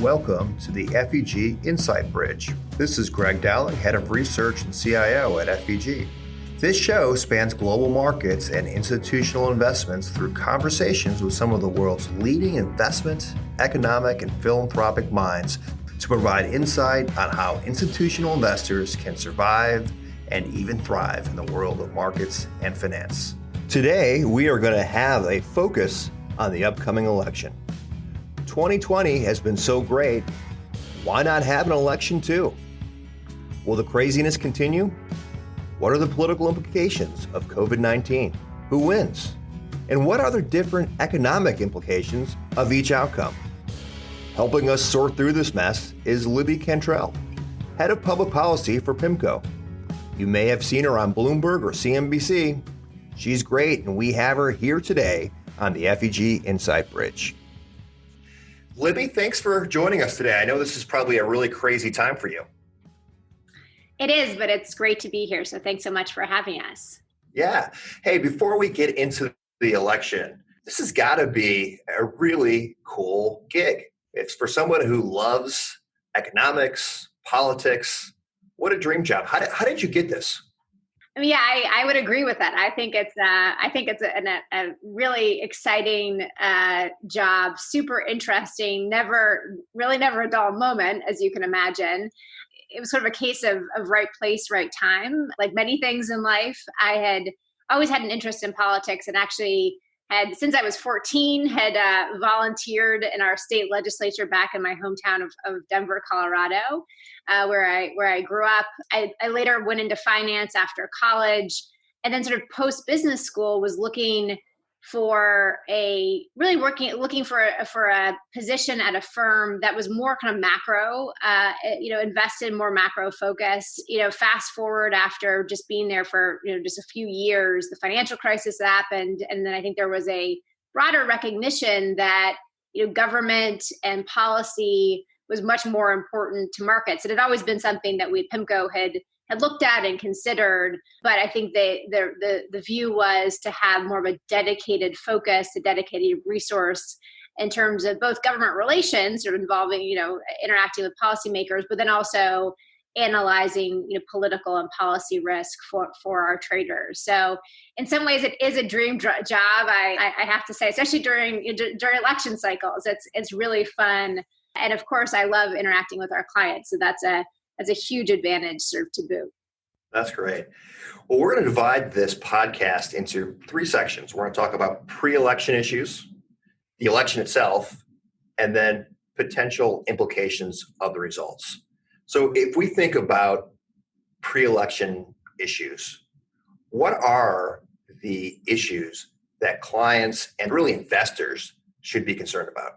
welcome to the FEG Insight Bridge. This is Greg Dowling, Head of Research and CIO at FEG. This show spans global markets and institutional investments through conversations with some of the world's leading investment, economic, and philanthropic minds to provide insight on how institutional investors can survive and even thrive in the world of markets and finance. Today, we are going to have a focus on the upcoming election. 2020 has been so great, why not have an election too? Will the craziness continue? What are the political implications of COVID-19? Who wins? And what are the different economic implications of each outcome? Helping us sort through this mess is Libby Cantrill, Head of Public Policy for PIMCO. You may have seen her on Bloomberg or CNBC. She's great, and we have her here today on the FEG Insight Bridge. Libby, thanks for joining us today. I know this is probably a really crazy time for you. It is, but it's great to be here. So thanks so much for having us. Yeah. Hey, before we get into the election, this has got to be a really cool gig. It's for someone who loves economics, politics. What a dream job. How did you get this? I mean, yeah, I would agree with that. I think it's a really exciting job, super interesting, never a dull moment, as you can imagine. It was sort of a case of right place, right time. Like many things in life, I had always had an interest in politics, and actually had, since I was 14, had volunteered in our state legislature back in my hometown of Denver, Colorado, where I grew up. I later went into finance after college, and then sort of post business school was looking for a position at a firm that was more kind of macro, invested, more macro focused. Fast forward after just being there for just a few years, the financial crisis happened, and then I think there was a broader recognition that government and policy was much more important to markets. It had always been something that we at PIMCO had looked at and considered, but I think the view was to have more of a dedicated focus, a dedicated resource in terms of both government relations, sort of involving, interacting with policymakers, but then also analyzing, political and policy risk for our traders. So in some ways it is a dream job, I have to say, especially during election cycles. It's really fun. And of course, I love interacting with our clients. So that's a huge advantage, sort of, to boot. That's great. Well, we're going to divide this podcast into three sections. We're going to talk about pre-election issues, the election itself, and then potential implications of the results. So if we think about pre-election issues, what are the issues that clients and really investors should be concerned about?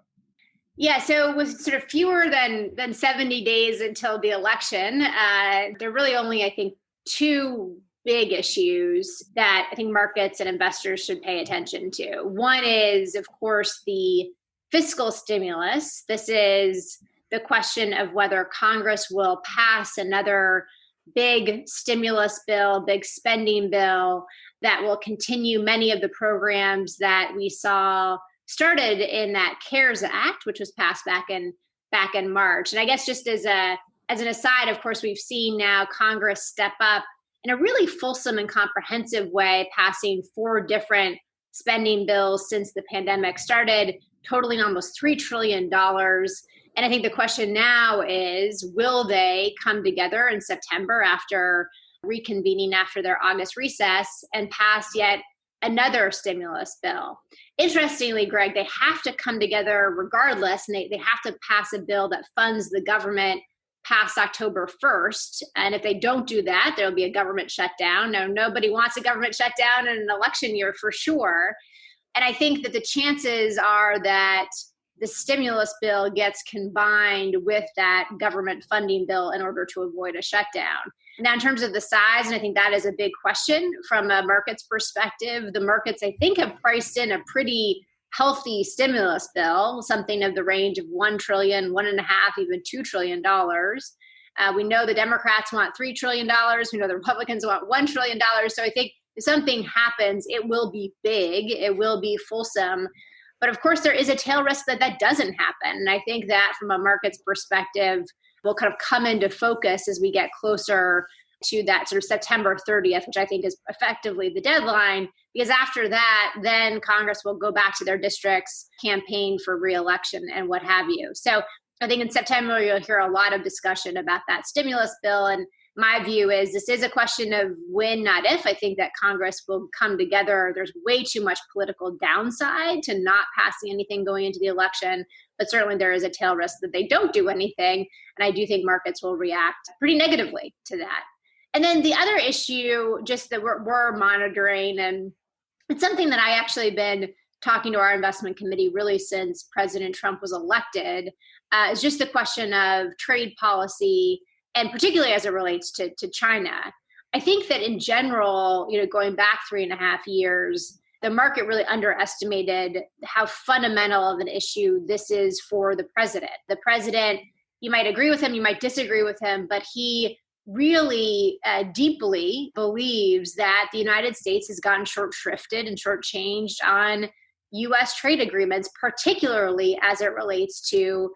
Yeah, so with sort of fewer than 70 days until the election, there are really only, I think, two big issues that I think markets and investors should pay attention to. One is, of course, the fiscal stimulus. This is the question of whether Congress will pass another big stimulus bill, big spending bill that will continue many of the programs that we saw started in that CARES Act, which was passed back in March. And I guess just as an aside, of course, we've seen now Congress step up in a really fulsome and comprehensive way, passing 4 different spending bills since the pandemic started, totaling almost $3 trillion. And I think the question now is, will they come together in September after reconvening after their August recess and pass yet another stimulus bill? Interestingly, Greg, they have to come together regardless, and they have to pass a bill that funds the government past October 1st. And if they don't do that, there'll be a government shutdown. Now, nobody wants a government shutdown in an election year for sure. And I think that the chances are that the stimulus bill gets combined with that government funding bill in order to avoid a shutdown. Now, in terms of the size, and I think that is a big question from a market's perspective, the markets, I think, have priced in a pretty healthy stimulus bill, something of the range of $1 trillion, $1.5, even $2 trillion. We know the Democrats want $3 trillion. We know the Republicans want $1 trillion. So I think if something happens, it will be big. It will be fulsome. But of course, there is a tail risk that that doesn't happen. And I think that from a market's perspective will kind of come into focus as we get closer to that sort of September 30th, which I think is effectively the deadline, because after that, then Congress will go back to their districts, campaign for re-election and what have you. So I think in September, you'll hear a lot of discussion about that stimulus bill. And my view is this is a question of when, not if. I think that Congress will come together. There's way too much political downside to not passing anything going into the election, but certainly there is a tail risk that they don't do anything. And I do think markets will react pretty negatively to that. And then the other issue, just that we're monitoring, and it's something that I actually been talking to our investment committee really since President Trump was elected, is just the question of trade policy, and particularly as it relates to China. I think that in general, going back 3.5 years, the market really underestimated how fundamental of an issue this is for the president. The president, you might agree with him, you might disagree with him, but he really deeply believes that the United States has gotten short-shrifted and shortchanged on U.S. trade agreements, particularly as it relates to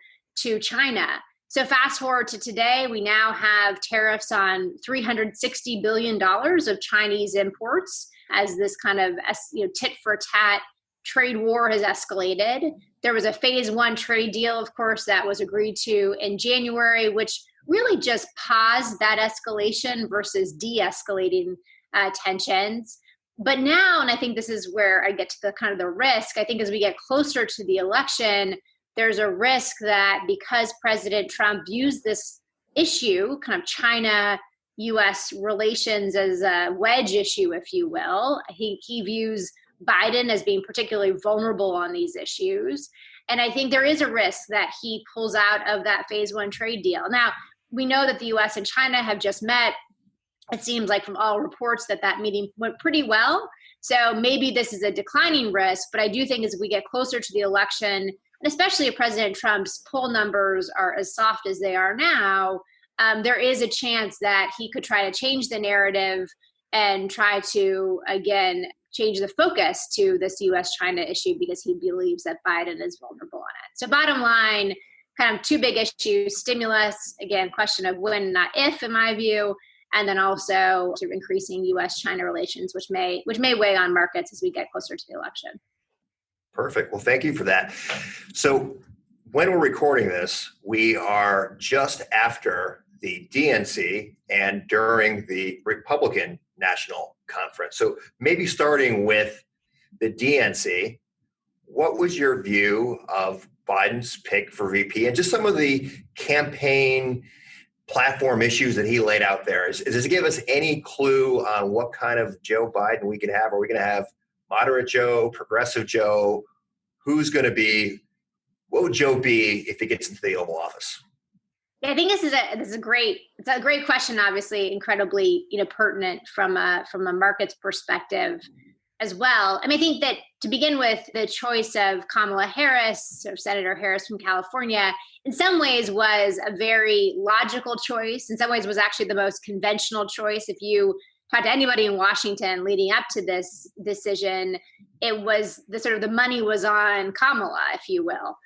China. So fast forward to today, we now have tariffs on $360 billion of Chinese imports as this kind of tit-for-tat trade war has escalated. There was a phase one trade deal, of course, that was agreed to in January, which really just paused that escalation versus de-escalating tensions. But now, and I think this is where I get to the kind of the risk, I think as we get closer to the election, there's a risk that because President Trump views this issue, kind of China-U.S. relations as a wedge issue, if you will, he views Biden as being particularly vulnerable on these issues. And I think there is a risk that he pulls out of that phase one trade deal. Now, we know that the U.S. and China have just met. It seems like from all reports that meeting went pretty well. So maybe this is a declining risk, but I do think as we get closer to the election, and especially if President Trump's poll numbers are as soft as they are now, there is a chance that he could try to change the narrative and try to, again, change the focus to this U.S.-China issue because he believes that Biden is vulnerable on it. So bottom line, kind of two big issues: stimulus, again, question of when, not if, in my view, and then also sort of increasing U.S.-China relations, which may weigh on markets as we get closer to the election. Perfect. Well, thank you for that. So when we're recording this, we are just after the DNC and during the Republican National Conference. So maybe starting with the DNC, what was your view of Biden's pick for VP and just some of the campaign platform issues that he laid out there? Does it give us any clue on what kind of Joe Biden we could have? Are we going to have moderate Joe, progressive Joe? Who's going to be, what would Joe be if he gets into the Oval Office? Yeah, I think this is a great question, obviously incredibly pertinent from a market's perspective as well. I mean, I think that to begin with, the choice of Kamala Harris, or Senator Harris from California, in some ways was a very logical choice. In some ways was actually the most conventional choice. If you talk to anybody in Washington leading up to this decision, it was the money was on Kamala, if you will.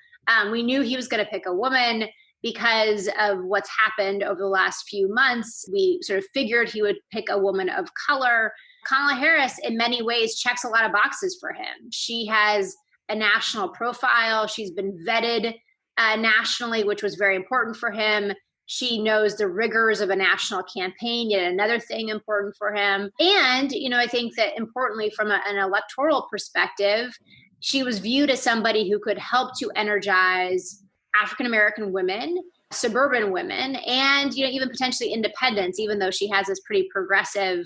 We knew he was going to pick a woman because of what's happened over the last few months. We sort of figured he would pick a woman of color. Kamala Harris, in many ways, checks a lot of boxes for him. She has a national profile. She's been vetted nationally, which was very important for him. She knows the rigors of a national campaign, yet another thing important for him. And, I think that importantly, from an electoral perspective, she was viewed as somebody who could help to energize African-American women, suburban women, and, even potentially independents, even though she has this pretty progressive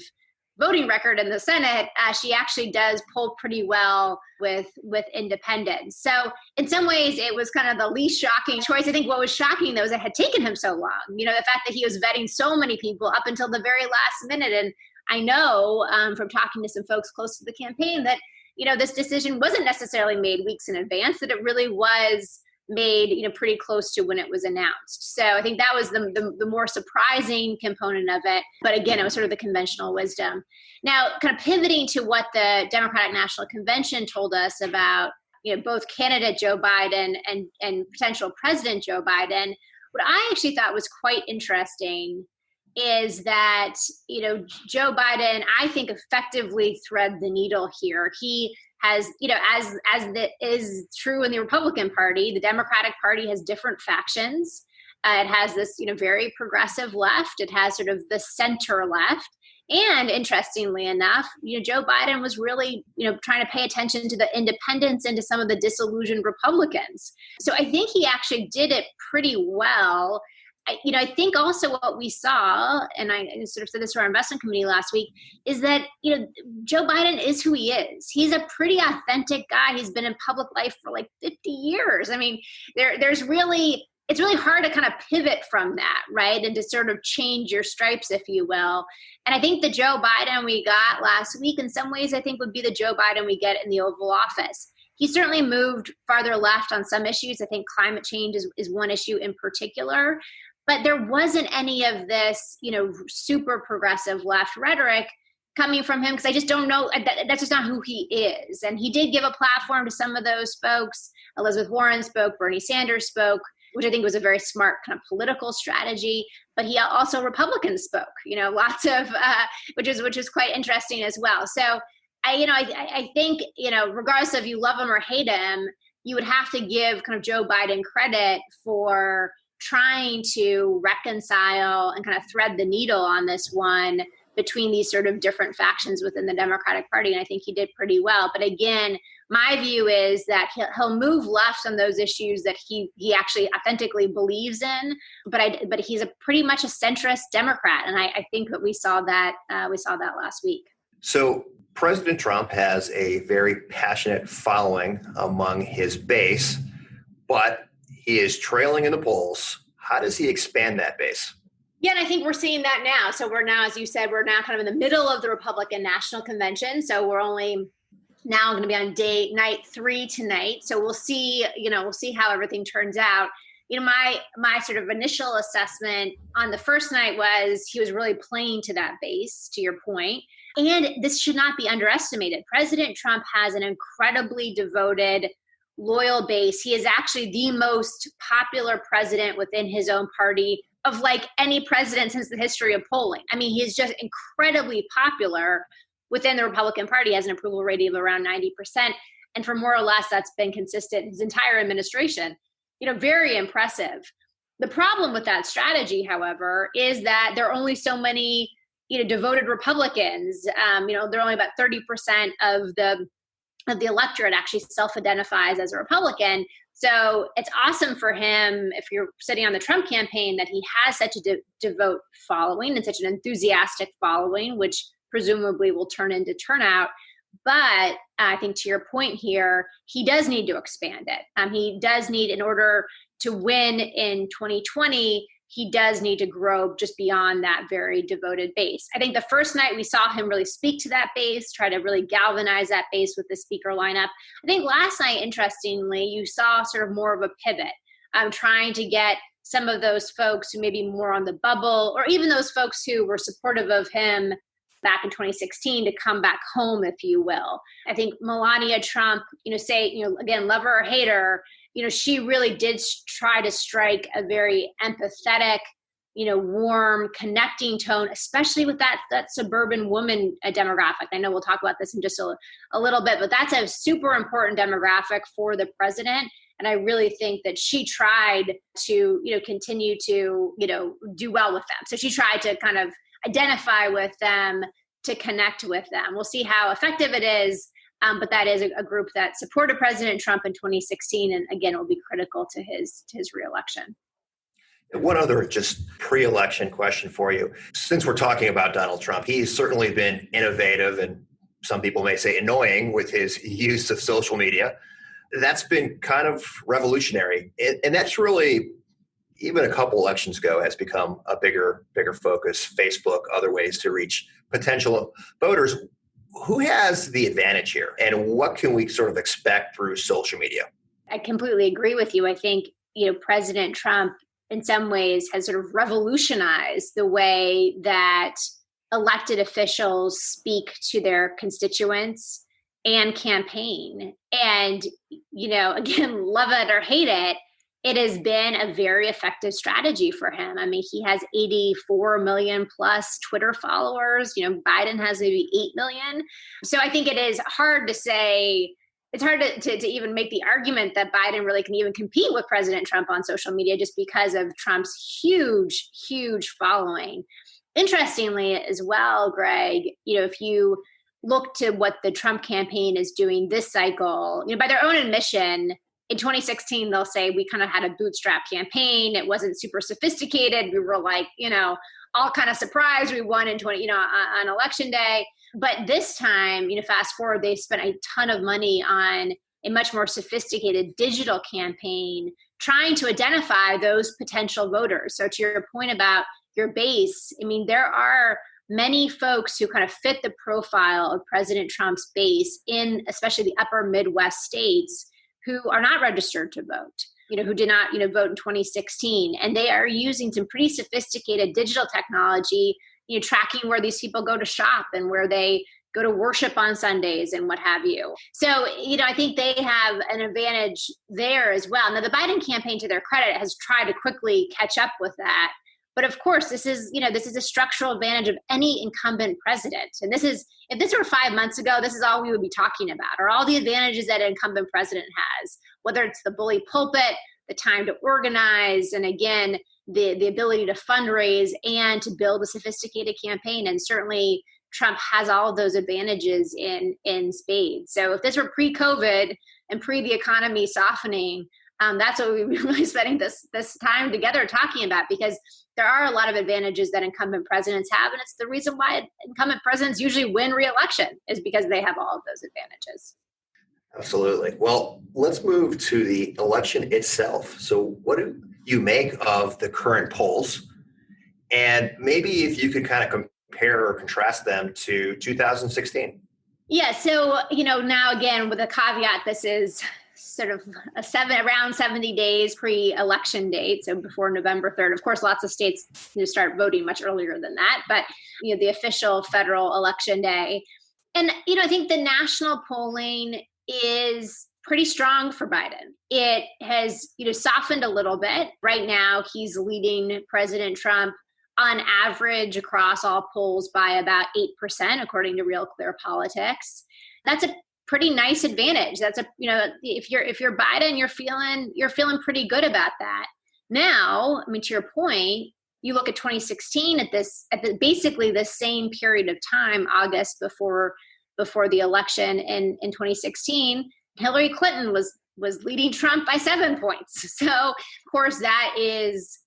voting record in the Senate, she actually does pull pretty well with independents. So in some ways, it was kind of the least shocking choice. I think what was shocking, though, is it had taken him so long. The fact that he was vetting so many people up until the very last minute. And I know from talking to some folks close to the campaign that, this decision wasn't necessarily made weeks in advance, that it really was made, pretty close to when it was announced. So I think that was the more surprising component of it. But again, it was sort of the conventional wisdom. Now, kind of pivoting to what the Democratic National Convention told us about both candidate Joe Biden and potential President Joe Biden, what I actually thought was quite interesting is that, Joe Biden, I think, effectively thread the needle here. He has, is true in the Republican Party, the Democratic Party has different factions. It has this, very progressive left. It has sort of the center left. And interestingly enough, Joe Biden was really, trying to pay attention to the independents and to some of the disillusioned Republicans. So I think he actually did it pretty well. I think also what we saw, and I sort of said this to our investment committee last week, is that, Joe Biden is who he is. He's a pretty authentic guy. He's been in public life for like 50 years. I mean, it's really hard to kind of pivot from that, right? And to sort of change your stripes, if you will. And I think the Joe Biden we got last week, in some ways, I think would be the Joe Biden we get in the Oval Office. He certainly moved farther left on some issues. I think climate change is one issue in particular. But there wasn't any of this, super progressive left rhetoric coming from him, because I just don't know. That's just not who he is. And he did give a platform to some of those folks. Elizabeth Warren spoke, Bernie Sanders spoke, which I think was a very smart kind of political strategy. But he also Republicans spoke, lots of, which is quite interesting as well. So I think, regardless of you love him or hate him, you would have to give kind of Joe Biden credit for trying to reconcile and kind of thread the needle on this one between these sort of different factions within the Democratic Party. And I think he did pretty well. But again, my view is that he'll move left on those issues that he actually authentically believes in. But he's pretty much a centrist Democrat. And I think that we saw that last week. So President Trump has a very passionate following among his base, but he is trailing in the polls. How does he expand that base? Yeah, and I think we're seeing that now. So we're now, as you said, we're now kind of in the middle of the Republican National Convention. So we're only now going to be on night 3 tonight. So we'll see, we'll see how everything turns out. My sort of initial assessment on the first night was he was really playing to that base, to your point. And this should not be underestimated. President Trump has an incredibly devoted, loyal base. He is actually the most popular president within his own party of like any president since the history of polling. I mean, he's just incredibly popular within the Republican Party. He has an approval rating of around 90%. And for more or less, that's been consistent his entire administration. Very impressive. The problem with that strategy, however, is that there are only so many, devoted Republicans. There are only about 30% of the electorate actually self-identifies as a Republican. So it's awesome for him, if you're sitting on the Trump campaign, that he has such a devout following and such an enthusiastic following, which presumably will turn into turnout. But I think to your point here, he does need to expand it. He does need, in order to win in 2020, he does need to grow just beyond that very devoted base. I think the first night we saw him really speak to that base, try to really galvanize that base with the speaker lineup. I think last night, interestingly, you saw sort of more of a pivot, trying to get some of those folks who may be more on the bubble, or even those folks who were supportive of him back in 2016 to come back home, if you will. I think Melania Trump, again, love her or hate her, she really did try to strike a very empathetic, warm, connecting tone, especially with that suburban woman demographic. I know we'll talk about this in just a little bit, but that's a super important demographic for the president. And I really think that she tried to, continue to, do well with them. So she tried to kind of identify with them, to connect with them. We'll see how effective it is. But that is a group that supported President Trump in 2016, and again, will be critical to his reelection. One other just pre-election question for you. Since we're talking about Donald Trump, he's certainly been innovative and some people may say annoying with his use of social media. That's been kind of revolutionary. And that's really, even a couple elections ago, has become a bigger focus. Facebook, other ways to reach potential voters. Who has the advantage here, and what can we sort of expect through social media? I completely agree with you. I think, President Trump in some ways has sort of revolutionized the way that elected officials speak to their constituents and campaign. And, again, love it or hate it, it has been a very effective strategy for him. I mean, he has 84 million plus Twitter followers. Biden has maybe 8 million. So I think it is hard to say, it's hard to even make the argument that Biden really can even compete with President Trump on social media just because of Trump's huge, huge following. Interestingly as well, Greg, if you look to what the Trump campaign is doing this cycle, by their own admission, in 2016, they'll say we kind of had a bootstrap campaign. It wasn't super sophisticated. We were like, all kind of surprised we won in on election day. But this time, fast forward, they spent a ton of money on a much more sophisticated digital campaign trying to identify those potential voters. So to your point about your base, I mean, there are many folks who kind of fit the profile of President Trump's base in especially the upper Midwest states who are not registered to vote, who did not, vote in 2016. And they are using some pretty sophisticated digital technology, tracking where these people go to shop and where they go to worship on Sundays and what have you. So, I think they have an advantage there as well. Now, the Biden campaign, to their credit, has tried to quickly catch up with that. But of course, this is a structural advantage of any incumbent president. And if this were 5 months ago, this is all we would be talking about, are all the advantages that an incumbent president has, whether it's the bully pulpit, the time to organize, and again, the ability to fundraise and to build a sophisticated campaign. And certainly Trump has all of those advantages in spades. So if this were pre-COVID and pre the economy softening, that's what we've been really spending this time together talking about, because there are a lot of advantages that incumbent presidents have. And it's the reason why incumbent presidents usually win re-election, is because they have all of those advantages. Absolutely. Well, let's move to the election itself. So what do you make of the current polls? And maybe if you could kind of compare or contrast them to 2016. Yeah. So, now again, with a caveat, this is sort of around 70 days pre-election date, so before November 3rd. Of course, lots of states start voting much earlier than that, but the official federal election day. And I think the national polling is pretty strong for Biden. It has softened a little bit. Right now, he's leading President Trump on average across all polls by about 8%, according to Real Clear Politics. That's a pretty nice advantage. That's if you're Biden, you're feeling pretty good about that. Now, I mean, to your point, you look at 2016 at basically the same period of time, August before the election in 2016, Hillary Clinton was leading Trump by 7 points. So of course that is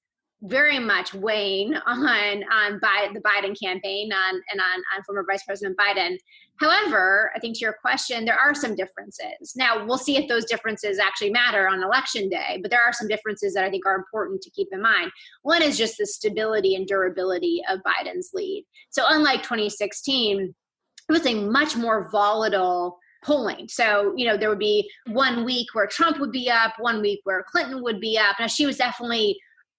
very much weighing on the Biden campaign and on former Vice President Biden. However, I think to your question, there are some differences. Now, we'll see if those differences actually matter on election day, but there are some differences that I think are important to keep in mind. One is just the stability and durability of Biden's lead. So unlike 2016, it was a much more volatile polling. So, there would be 1 week where Trump would be up, 1 week where Clinton would be up. Now, she was definitely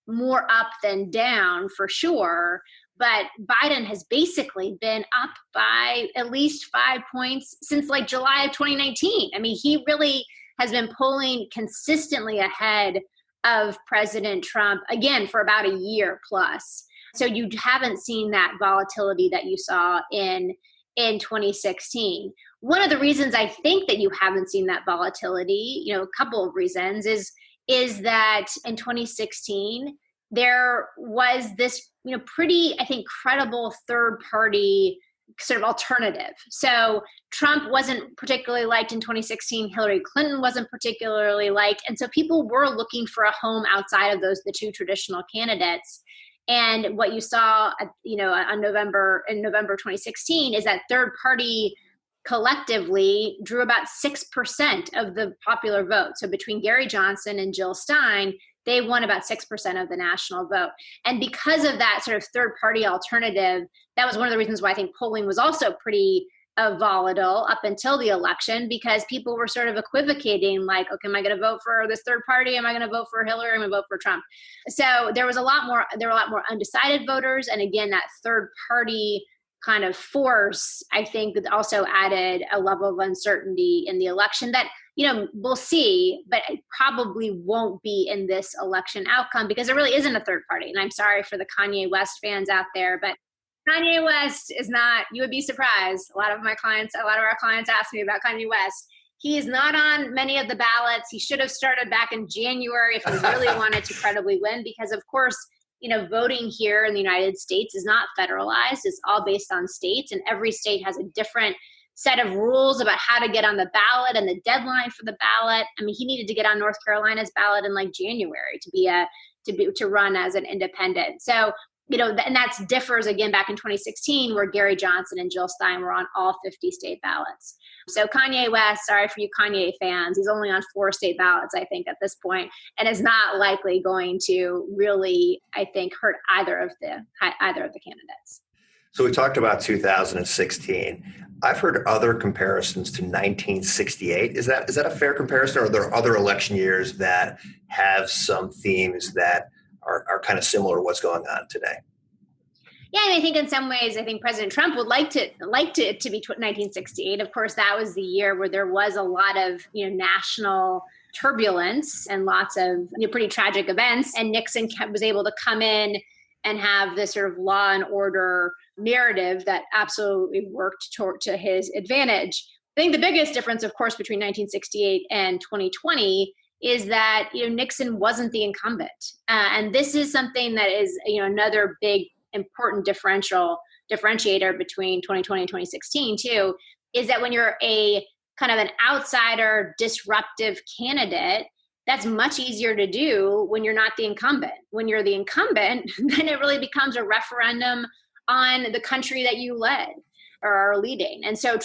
more up than down for sure, but Biden has basically been up by at least 5 points since like July of 2019. I mean, he really has been polling consistently ahead of President Trump, again, for about a year plus. So you haven't seen that volatility that you saw in 2016. One of the reasons I think that you haven't seen that volatility, a couple of reasons, is that in 2016, there was this, pretty, I think, credible third party sort of alternative. So Trump wasn't particularly liked in 2016. Hillary Clinton wasn't particularly liked. And so people were looking for a home outside of the two traditional candidates. And what you saw, in November 2016 is that third party collectively drew about 6% of the popular vote. So between Gary Johnson and Jill Stein, they won about 6% of the national vote. And because of that sort of third party alternative, that was one of the reasons why I think polling was also pretty volatile up until the election, because people were sort of equivocating, like, okay, am I going to vote for this third party? Am I going to vote for Hillary? Am I going to vote for Trump? So there were a lot more undecided voters. And again, that third party kind of force, I think that also added a level of uncertainty in the election that, we'll see, but it probably won't be in this election outcome because there really isn't a third party. And I'm sorry for the Kanye West fans out there, but Kanye West is not, you would be surprised. A lot of our clients ask me about Kanye West. He is not on many of the ballots. He should have started back in January if he really wanted to credibly win, because of course, voting here in the United States is not federalized. It's all based on states, and every state has a different set of rules about how to get on the ballot and the deadline for the ballot. I mean, he needed to get on North Carolina's ballot in like January to run as an independent. So, and that differs again back in 2016 where Gary Johnson and Jill Stein were on all 50 state ballots. So Kanye West, sorry for you Kanye fans, he's only on 4 state ballots, I think, at this point, and is not likely going to really, I think, hurt either of the candidates. So we talked about 2016. I've heard other comparisons to 1968. Is that a fair comparison, or are there other election years that have some themes that are kind of similar to what's going on today? Yeah, and I think in some ways, I think President Trump would like it to be 1968. Of course, that was the year where there was a lot of national turbulence and lots of pretty tragic events, and Nixon was able to come in and have this sort of law and order narrative that absolutely worked to his advantage. I think the biggest difference, of course, between 1968 and 2020 is that Nixon wasn't the incumbent, and this is something that is another big important differentiator between 2020 and 2016 too, is that when you're a kind of an outsider disruptive candidate, that's much easier to do when you're not the incumbent. When you're the incumbent, then it really becomes a referendum on the country that you led or are leading. And so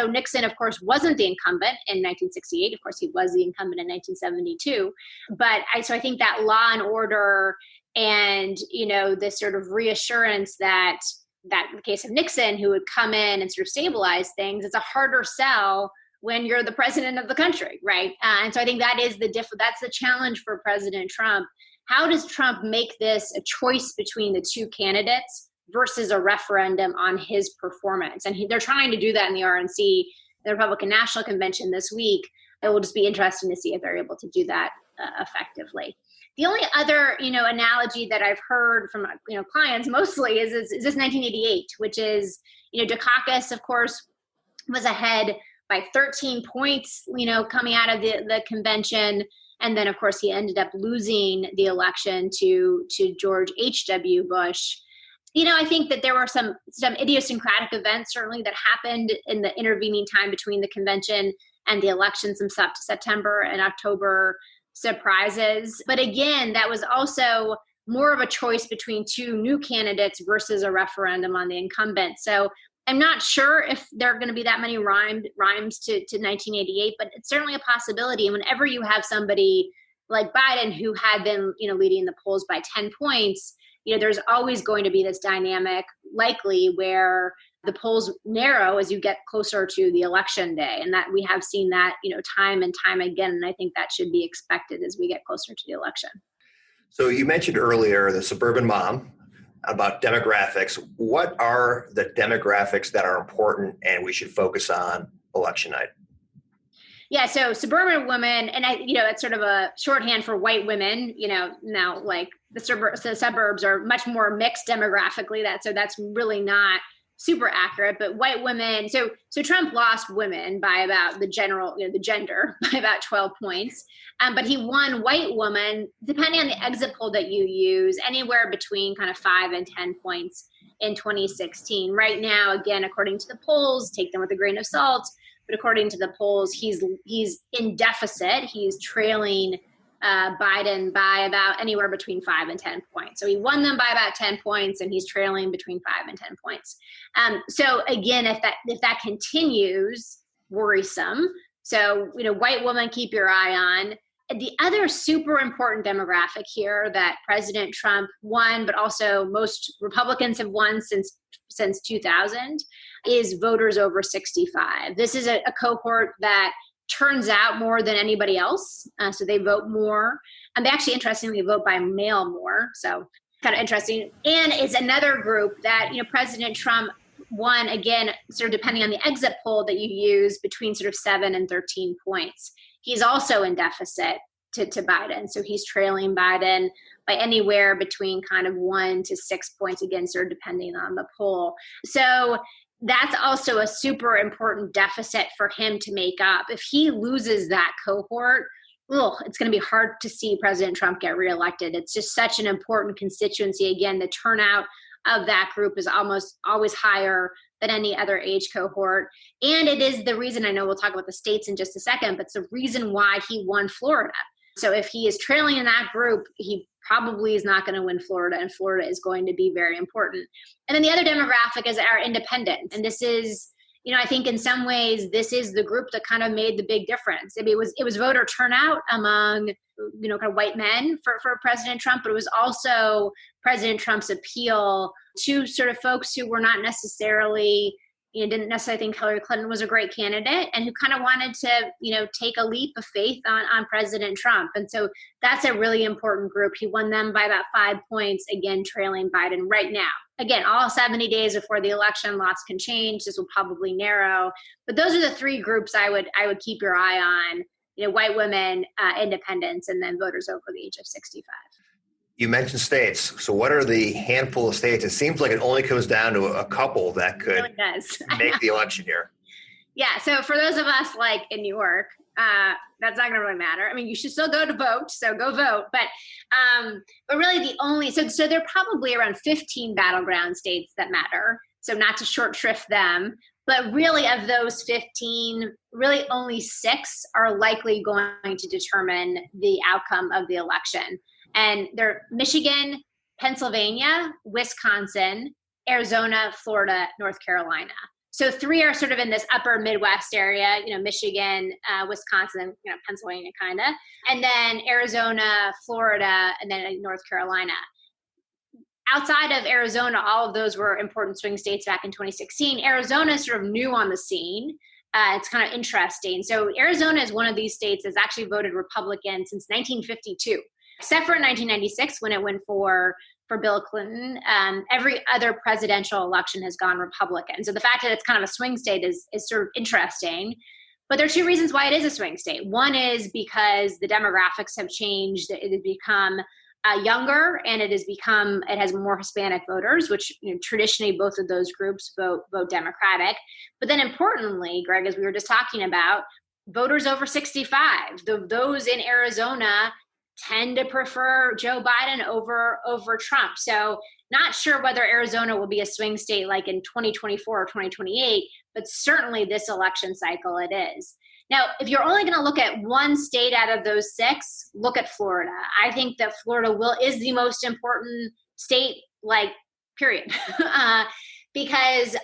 Nixon, of course, wasn't the incumbent in 1968. Of course, he was the incumbent in 1972. But I think that law and order and, this sort of reassurance that in the case of Nixon, who would come in and sort of stabilize things, it's a harder sell when you're the president of the country, right? And so I think that is that's the challenge for President Trump. How does Trump make this a choice between the two candidates versus a referendum on his performance? And they're trying to do that in the RNC, the Republican National Convention this week. It will just be interesting to see if they're able to do that effectively. The only other, analogy that I've heard from, clients mostly is this 1988, which is, Dukakis, of course, was ahead by 13 points, coming out of the convention. And then, of course, he ended up losing the election to George H.W. Bush. I think that there were some idiosyncratic events certainly that happened in the intervening time between the convention and the election, some September and October surprises. But again, that was also more of a choice between two new candidates versus a referendum on the incumbent. So I'm not sure if there are going to be that many rhymes to 1988, but it's certainly a possibility. And whenever you have somebody like Biden who had been, leading the polls by 10 points, there's always going to be this dynamic likely where the polls narrow as you get closer to the election day. And that we have seen that, time and time again. And I think that should be expected as we get closer to the election. So you mentioned earlier the suburban mom about demographics. What are the demographics that are important and we should focus on election night? Yeah, so suburban women, and it's sort of a shorthand for white women. Now like the suburbs are much more mixed demographically. That's really not super accurate. But white women, so Trump lost women by about the gender by about 12 points, but he won white women, depending on the exit poll that you use, anywhere between kind of 5 and 10 points in 2016. Right now, again, according to the polls, take them with a grain of salt. But according to the polls, he's in deficit. He's trailing Biden by about anywhere between 5 and 10 points. So he won them by about 10 points, and he's trailing between 5 and 10 points. So again, if that continues, worrisome. So white woman, keep your eye on. The other super important demographic here that President Trump won, but also most Republicans have won since 2000, is voters over 65. This is a cohort that turns out more than anybody else. So they vote more. And they actually, interestingly, vote by mail more. So kind of interesting. And it's another group that, President Trump one, again, sort of depending on the exit poll that you use, between sort of 7 and 13 points. He's also in deficit to Biden. So he's trailing Biden by anywhere between kind of 1 to 6 points, again, sort of depending on the poll. So that's also a super important deficit for him to make up. If he loses that cohort, it's going to be hard to see President Trump get reelected. It's just such an important constituency. Again, the turnout of that group is almost always higher than any other age cohort. And it is the reason, I know we'll talk about the states in just a second, but it's the reason why he won Florida. So if he is trailing in that group, he probably is not going to win Florida, and Florida is going to be very important. And then the other demographic is our independents. And this is, I think in some ways, this is the group that kind of made the big difference. I mean, it was voter turnout among, kind of white men for President Trump, but it was also President Trump's appeal to sort of folks who were not necessarily, didn't necessarily think Hillary Clinton was a great candidate, and who kind of wanted to, take a leap of faith on President Trump. And so that's a really important group. He won them by about 5 points, again, trailing Biden right now. Again, all 70 days before the election, lots can change. This will probably narrow. But those are the three groups I would keep your eye on, white women, independents, and then voters over the age of 65. You mentioned states. So what are the handful of states? It seems like it only comes down to a couple that could make the election here. Yeah. So for those of us like in New York, that's not going to really matter. I mean, you should still go to vote, so go vote. But really the only, so there are probably around 15 battleground states that matter. So not to short shrift them, but really of those 15, really only 6 are likely going to determine the outcome of the election. And they're Michigan, Pennsylvania, Wisconsin, Arizona, Florida, North Carolina. So 3 are sort of in this upper Midwest area, Michigan, Wisconsin, Pennsylvania kind of, and then Arizona, Florida, and then North Carolina. Outside of Arizona, all of those were important swing states back in 2016. Arizona is sort of new on the scene. It's kind of interesting. So Arizona is one of these states that's actually voted Republican since 1952. Except for in 1996 when it went for Bill Clinton, every other presidential election has gone Republican. So the fact that it's kind of a swing state is sort of interesting. But there are 2 reasons why it is a swing state. One is because the demographics have changed. It has become younger, and it has more Hispanic voters, which traditionally both of those groups vote Democratic. But then importantly, Greg, as we were just talking about, voters over 65, those in Arizona tend to prefer Joe Biden over Trump. So not sure whether Arizona will be a swing state like in 2024 or 2028, but certainly this election cycle it is. Now, if you're only going to look at one state out of those 6, look at Florida. I think that Florida is the most important state, period. Because,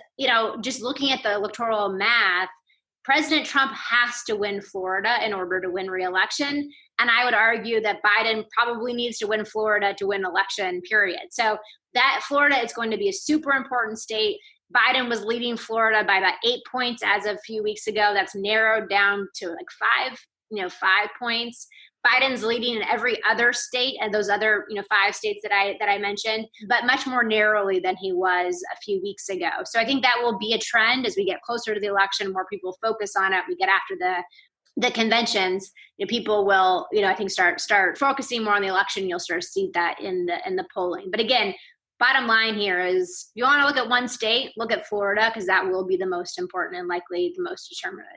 just looking at the electoral math, President Trump has to win Florida in order to win re-election. And I would argue that Biden probably needs to win Florida to win election, period. So that Florida is going to be a super important state. Biden was leading Florida by about 8 points as of a few weeks ago. That's narrowed down to 5 points. Biden's leading in every other state and those other, 5 states that I mentioned, but much more narrowly than he was a few weeks ago. So I think that will be a trend as we get closer to the election, more people focus on it. We get after the conventions, people will, I think start focusing more on the election. You'll start to see that in the polling. But again, bottom line here is if you want to look at one state, look at Florida, because that will be the most important and likely the most determinative.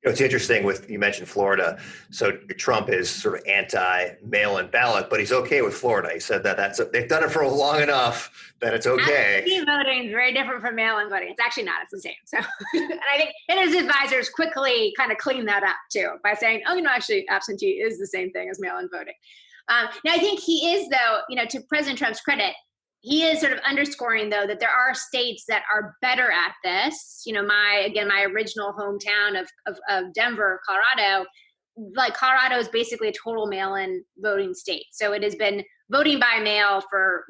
It's interesting you mentioned Florida. So Trump is sort of anti-mail-in ballot, but he's okay with Florida. He said that they've done it for long enough that it's okay. Absentee voting is very different from mail-in voting. It's actually not. It's the same. So, and I think his advisors quickly kind of cleaned that up too by saying, actually absentee is the same thing as mail-in voting. Now I think he is, though, to President Trump's credit, he is sort of underscoring, though, that there are states that are better at this. My original hometown of Denver, Colorado, Colorado is basically a total mail-in voting state. So it has been voting by mail for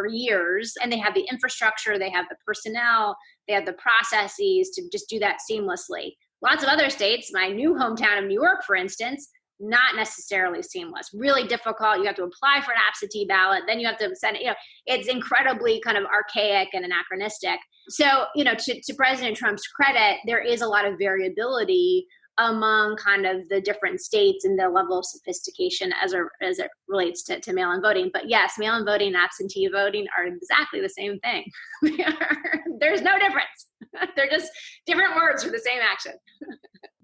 years, and they have the infrastructure, they have the personnel, they have the processes to just do that seamlessly. Lots of other states, my new hometown of New York, for instance, not necessarily seamless, really difficult. You have to apply for an absentee ballot, then you have to send it, it's incredibly kind of archaic and anachronistic. So, to President Trump's credit, there is a lot of variability among kind of the different states and the level of sophistication as it relates to mail-in voting. But yes, mail-in voting and absentee voting are exactly the same thing. There's no difference. They're just different words for the same action.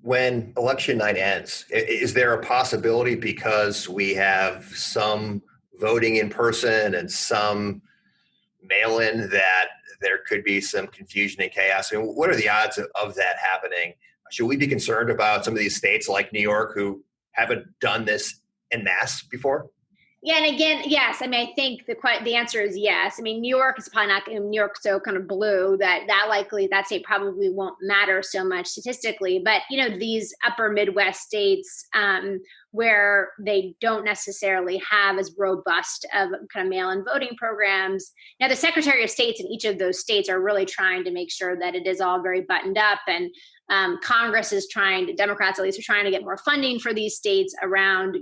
When election night ends, is there a possibility, because we have some voting in person and some mail-in, that there could be some confusion and chaos? I mean, what are the odds of that happening? Should we be concerned about some of these states like New York who haven't done this en masse before? Yeah, and again, yes. I mean, I think the answer is yes. I mean, New York is probably not. New York's so kind of blue that state probably won't matter so much statistically. But these upper Midwest states where they don't necessarily have as robust of kind of mail-in voting programs. Now, the Secretary of States in each of those states are really trying to make sure that it is all very buttoned up, and Congress is Democrats at least are trying to get more funding for these states around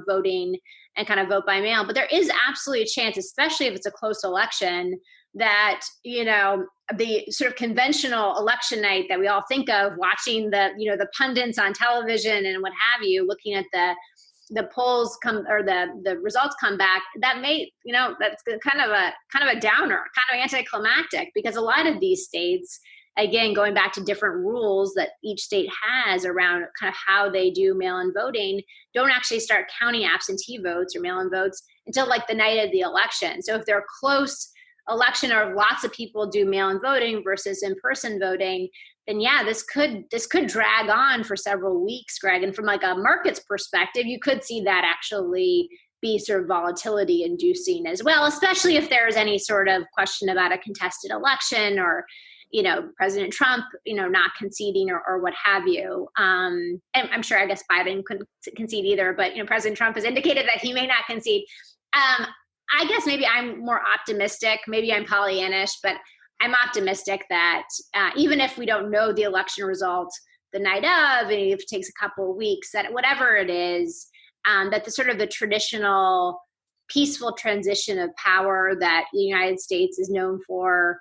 voting and kind of vote by mail. But there is absolutely a chance, especially if it's a close election, that, the sort of conventional election night that we all think of, watching the pundits on television and what have you, looking at the polls the results come back, that may, that's kind of a downer, kind of anticlimactic, because a lot of these states, again, going back to different rules that each state has around kind of how they do mail-in voting, don't actually start counting absentee votes or mail-in votes until like the night of the election. So if they're a close election or if lots of people do mail-in voting versus in-person voting, then yeah, this could drag on for several weeks, Greg. And from like a markets perspective, you could see that actually be sort of volatility inducing as well, especially if there's any sort of question about a contested election or President Trump, not conceding or what have you. And I'm sure, I guess Biden couldn't concede either, but, President Trump has indicated that he may not concede. I guess maybe I'm more optimistic. Maybe I'm Pollyannish, but I'm optimistic that even if we don't know the election result the night of, and if it takes a couple of weeks, that whatever it is, that the sort of the traditional peaceful transition of power that the United States is known for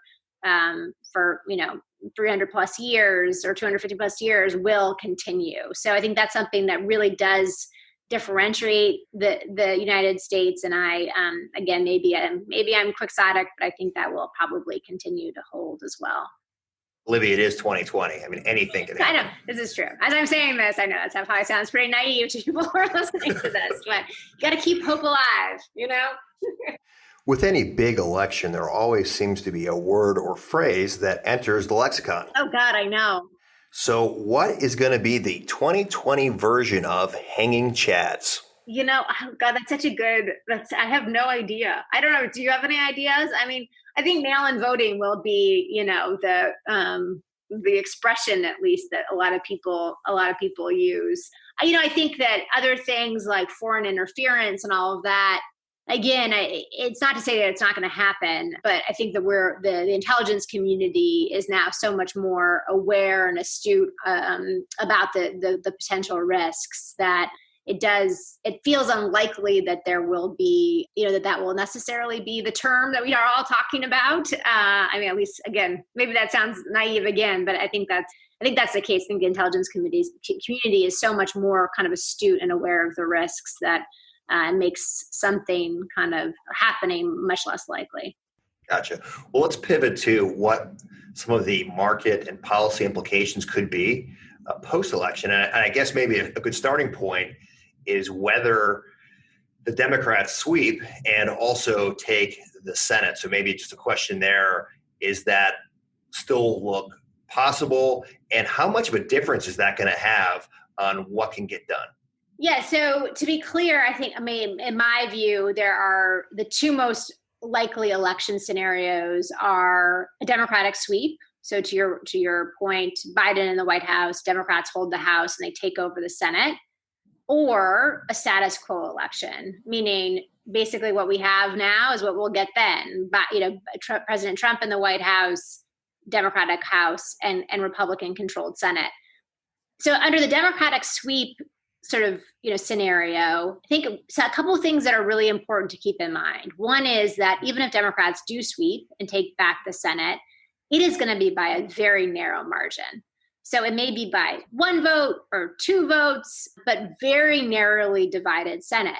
300 plus years or 250 plus years will continue. So I think that's something that really does differentiate the United States. And I, again, maybe I'm quixotic, but I think that will probably continue to hold as well. Libby, it is 2020. I mean, anything can happen. I know, this is true. As I'm saying this, I know that's how it sounds pretty naive to people who are listening to this, but you got to keep hope alive, With any big election, there always seems to be a word or phrase that enters the lexicon. Oh, God, I know. So what is going to be the 2020 version of hanging chads? Oh, God, that's such a good, I have no idea. I don't know. Do you have any ideas? I mean, I think mail-in voting will be, the expression, at least, that a lot of people use. I think that other things like foreign interference and all of that, again, it's not to say that it's not going to happen, but I think that the intelligence community is now so much more aware and astute about the potential risks that it feels unlikely that there will be, that will necessarily be the term that we are all talking about. I mean, at least, again, maybe that sounds naive again, but I think that's the case. I think the intelligence community is so much more kind of astute and aware of the risks that makes something kind of happening much less likely. Gotcha. Well, let's pivot to what some of the market and policy implications could be post-election. And I guess maybe a good starting point is whether the Democrats sweep and also take the Senate. So maybe just a question there, is that still look possible? And how much of a difference is that going to have on what can get done? Yeah, so to be clear, in my view, there are the two most likely election scenarios are a Democratic sweep. So to your point, Biden in the White House, Democrats hold the House and they take over the Senate, or a status quo election, meaning basically what we have now is what we'll get then. But President Trump in the White House, Democratic House, and Republican-controlled Senate. So under the Democratic sweep sort of, scenario, I think a couple of things that are really important to keep in mind. One is that even if Democrats do sweep and take back the Senate, it is going to be by a very narrow margin. So it may be by one vote or two votes, but very narrowly divided Senate.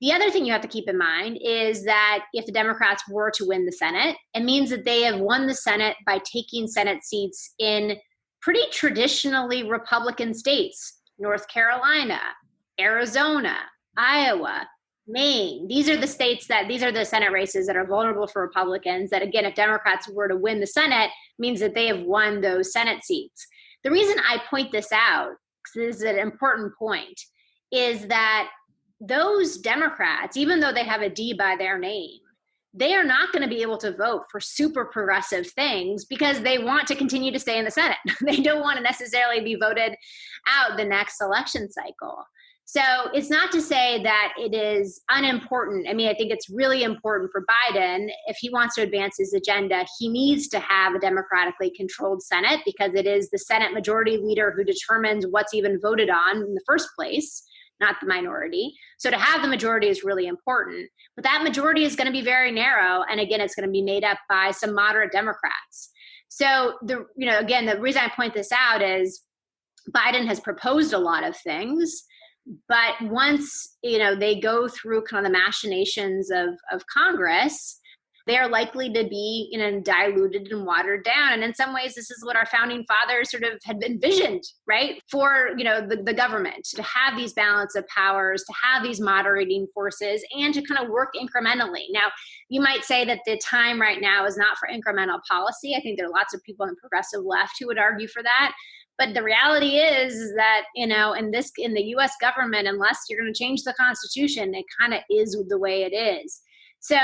The other thing you have to keep in mind is that if the Democrats were to win the Senate, it means that they have won the Senate by taking Senate seats in pretty traditionally Republican states: North Carolina, Arizona, Iowa, Maine. These are the Senate races that are vulnerable for Republicans that, again, if Democrats were to win the Senate, means that they have won those Senate seats. The reason I point this out, because this is an important point, is that those Democrats, even though they have a D by their name, they are not going to be able to vote for super progressive things because they want to continue to stay in the Senate. They don't want to necessarily be voted out the next election cycle. So it's not to say that it is unimportant. I mean, I think it's really important for Biden. If he wants to advance his agenda, he needs to have a democratically controlled Senate, because it is the Senate majority leader who determines what's even voted on in the first place, not the minority. So to have the majority is really important. But that majority is going to be very narrow. And again, it's going to be made up by some moderate Democrats. So the reason I point this out is Biden has proposed a lot of things. But once, they go through kind of the machinations of Congress, they are likely to be, diluted and watered down. And in some ways, this is what our founding fathers sort of had envisioned, right? For, the government to have these balance of powers, to have these moderating forces, and to kind of work incrementally. Now, you might say that the time right now is not for incremental policy. I think there are lots of people in the progressive left who would argue for that. But the reality is that, in the U.S. government, unless you're going to change the Constitution, it kind of is the way it is. So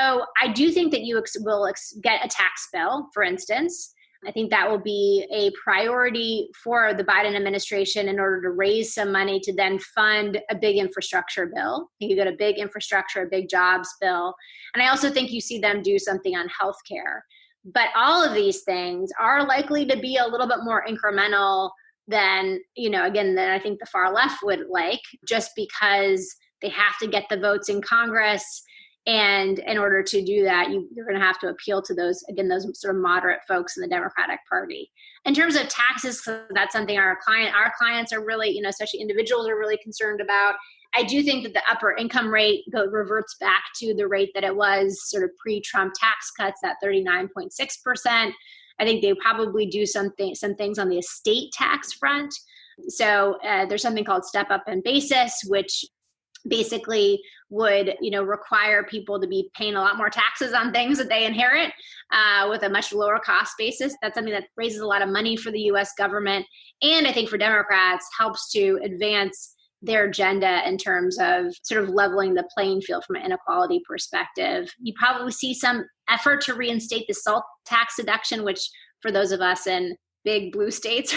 I do think that you will get a tax bill, for instance. I think that will be a priority for the Biden administration in order to raise some money to then fund a big infrastructure bill. I think you get a big infrastructure, a big jobs bill. And I also think you see them do something on healthcare. But all of these things are likely to be a little bit more incremental than, than I think the far left would like, just because they have to get the votes in Congress. And in order to do that, you're going to have to appeal to those sort of moderate folks in the Democratic Party. In terms of taxes, that's something our clients are really, especially individuals, are really concerned about. I do think that the upper income rate reverts back to the rate that it was sort of pre-Trump tax cuts, at 39.6%. I think they probably do some things on the estate tax front. So there's something called step up in basis, which basically would, require people to be paying a lot more taxes on things that they inherit with a much lower cost basis. That's something that raises a lot of money for the U.S. government. And I think for Democrats, helps to advance their agenda in terms of sort of leveling the playing field from an inequality perspective. You probably see some effort to reinstate the SALT tax deduction, which for those of us in big blue states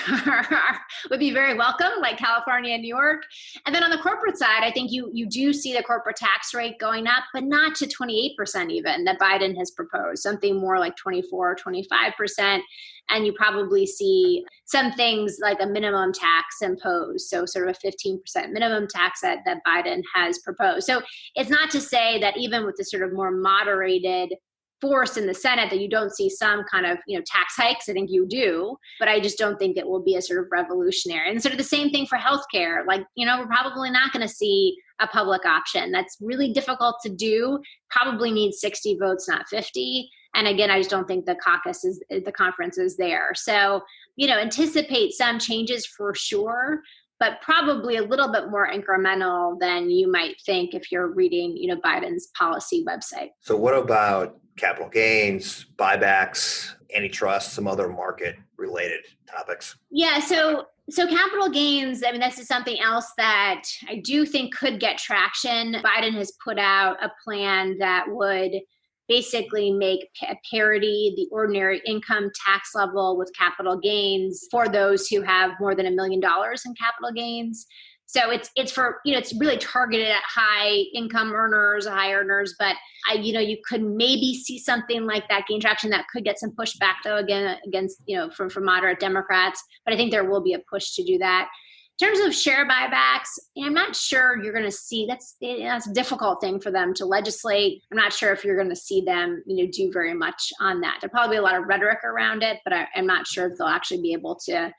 would be very welcome, like California and New York. And then on the corporate side, I think you do see the corporate tax rate going up, but not to 28% even that Biden has proposed, something more like 24 or 25%. And you probably see some things like a minimum tax imposed, so sort of a 15% minimum tax that Biden has proposed. So it's not to say that even with the sort of more moderated force in the Senate that you don't see some kind of, tax hikes. I think you do, but I just don't think it will be a sort of revolutionary. And sort of the same thing for healthcare. Like, we're probably not going to see a public option. That's really difficult to do. Probably needs 60 votes, not 50. And again, I just don't think the conference is there. So, anticipate some changes for sure, but probably a little bit more incremental than you might think if you're reading, Biden's policy website. So what about capital gains, buybacks, antitrust, some other market-related topics? Yeah, so capital gains, I mean, this is something else that I do think could get traction. Biden has put out a plan that would basically make parity the ordinary income tax level with capital gains for those who have more than $1 million in capital gains. So it's for, it's really targeted at high income earners, high earners, but you could maybe see something like that gain traction. That could get some pushback though, again, against, from moderate Democrats, but I think there will be a push to do that. In terms of share buybacks, I'm not sure you're going to see that's a difficult thing for them to legislate. I'm not sure if you're going to see them, do very much on that. There'll probably be a lot of rhetoric around it, but I'm not sure if they'll actually be able to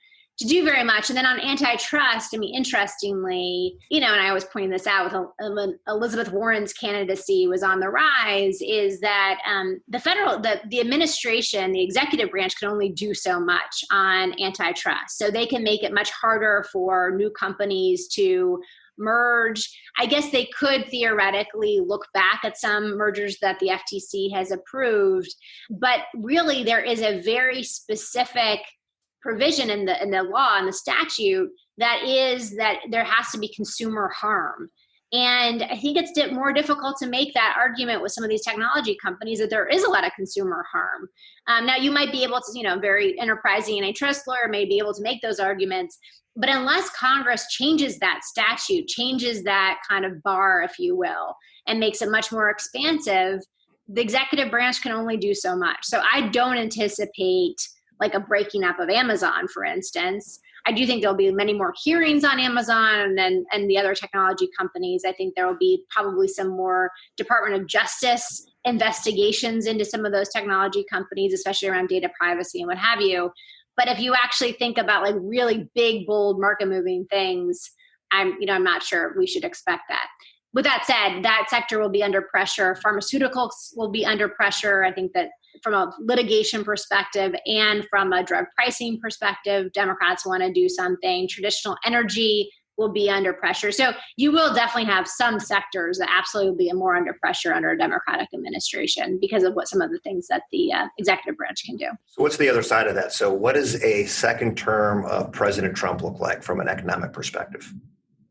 do very much. And then on antitrust, interestingly, and I was pointing this out with Elizabeth Warren's candidacy was on the rise, is that the administration, the executive branch can only do so much on antitrust. So they can make it much harder for new companies to merge. I guess they could theoretically look back at some mergers that the FTC has approved, but really there is a very specific provision in the law and the statute that is that there has to be consumer harm. And I think it's more difficult to make that argument with some of these technology companies that there is a lot of consumer harm. Now you might be able to, very enterprising antitrust lawyer may be able to make those arguments, but unless Congress changes that statute, changes that kind of bar, if you will, and makes it much more expansive, the executive branch can only do so much. So I don't anticipate like a breaking up of Amazon, for instance. I do think there'll be many more hearings on Amazon and the other technology companies. I think there will be probably some more Department of Justice investigations into some of those technology companies, especially around data privacy and what have you. But if you actually think about like really big, bold, market-moving things, I'm not sure we should expect that. With that said, that sector will be under pressure. Pharmaceuticals will be under pressure. I think that from a litigation perspective and from a drug pricing perspective, Democrats want to do something. Traditional energy will be under pressure. So you will definitely have some sectors that absolutely will be more under pressure under a Democratic administration because of what some of the things that the executive branch can do. So what's the other side of that? So what does a second term of President Trump look like from an economic perspective?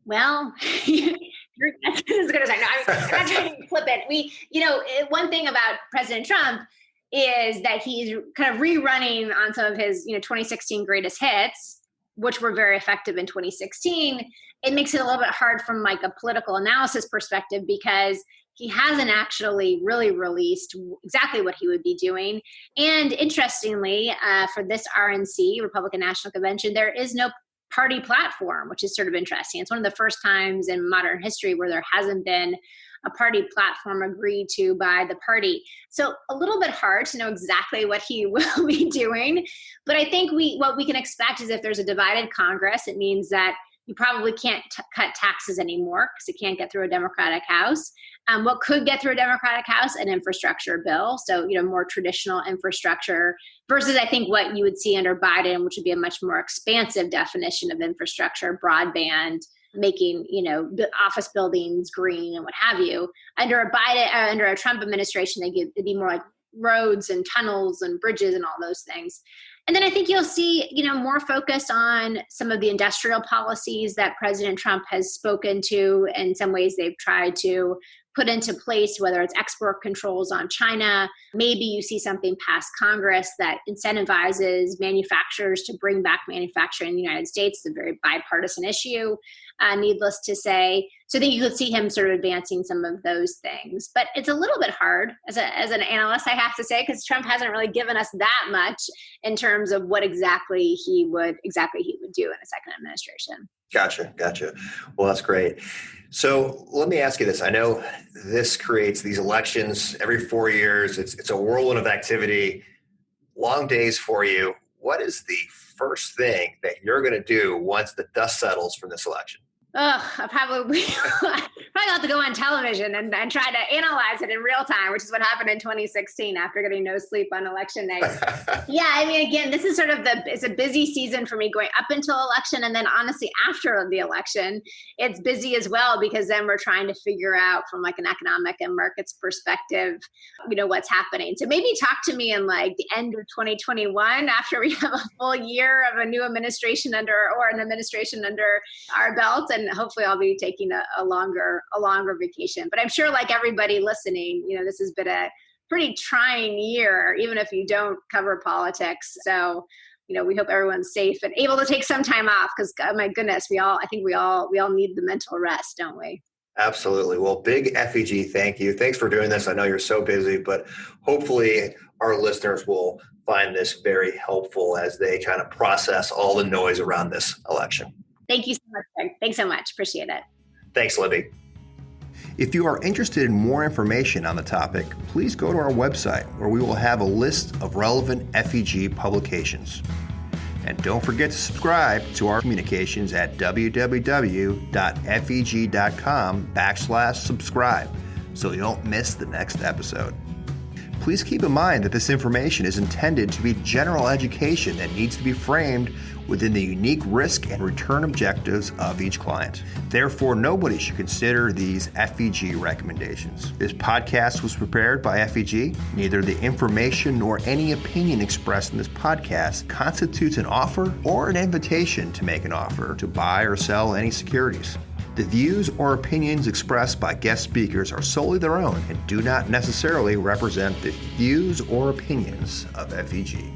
Well, that's as good as I know. I'm not trying to flip it. One thing about President Trump is that he's kind of rerunning on some of his, 2016 greatest hits, which were very effective in 2016. It makes it a little bit hard from like a political analysis perspective because he hasn't actually really released exactly what he would be doing. And interestingly, for this RNC, Republican National Convention, there is no party platform, which is sort of interesting. It's one of the first times in modern history where there hasn't been a party platform agreed to by the party. So a little bit hard to know exactly what he will be doing. But I think what we can expect is if there's a divided Congress, it means that you probably can't cut taxes anymore because it can't get through a Democratic House. What could get through a Democratic House? An infrastructure bill. So, more traditional infrastructure versus I think what you would see under Biden, which would be a much more expansive definition of infrastructure, broadband, making, the office buildings green and what have you. Under a Trump administration, it'd be more like roads and tunnels and bridges and all those things. And then I think you'll see, more focus on some of the industrial policies that President Trump has spoken to. In some ways, they've tried to put into place, whether it's export controls on China. Maybe you see something pass Congress that incentivizes manufacturers to bring back manufacturing in the United States. It's a very bipartisan issue, needless to say. So I think you could see him sort of advancing some of those things. But it's a little bit hard as an analyst, I have to say, because Trump hasn't really given us that much in terms of what exactly he would do in a second administration. Gotcha. Well, that's great. So let me ask you this. I know this creates these elections every 4 years. It's a whirlwind of activity, long days for you. What is the first thing that you're going to do once the dust settles from this election? I probably have to go on television and try to analyze it in real time, which is what happened in 2016 after getting no sleep on election night. Yeah, again, this is sort of it's a busy season for me going up until election. And then honestly, after the election, it's busy as well because then we're trying to figure out from like an economic and markets perspective, what's happening. So maybe talk to me in like the end of 2021 after we have a full year of a new administration under our belts. And hopefully I'll be taking a longer vacation. But I'm sure like everybody listening, this has been a pretty trying year, even if you don't cover politics. So, we hope everyone's safe and able to take some time off because my goodness, we all need the mental rest, don't we? Absolutely. Well, big FEG, thank you. Thanks for doing this. I know you're so busy, but hopefully our listeners will find this very helpful as they kind of process all the noise around this election. Thank you so much, Greg. Thanks so much. Appreciate it. Thanks, Libby. If you are interested in more information on the topic, please go to our website where we will have a list of relevant FEG publications. And don't forget to subscribe to our communications at www.feg.com/subscribe so you don't miss the next episode. Please keep in mind that this information is intended to be general education that needs to be framed within the unique risk and return objectives of each client. Therefore, nobody should consider these FEG recommendations. This podcast was prepared by FEG. Neither the information nor any opinion expressed in this podcast constitutes an offer or an invitation to make an offer to buy or sell any securities. The views or opinions expressed by guest speakers are solely their own and do not necessarily represent the views or opinions of FEG.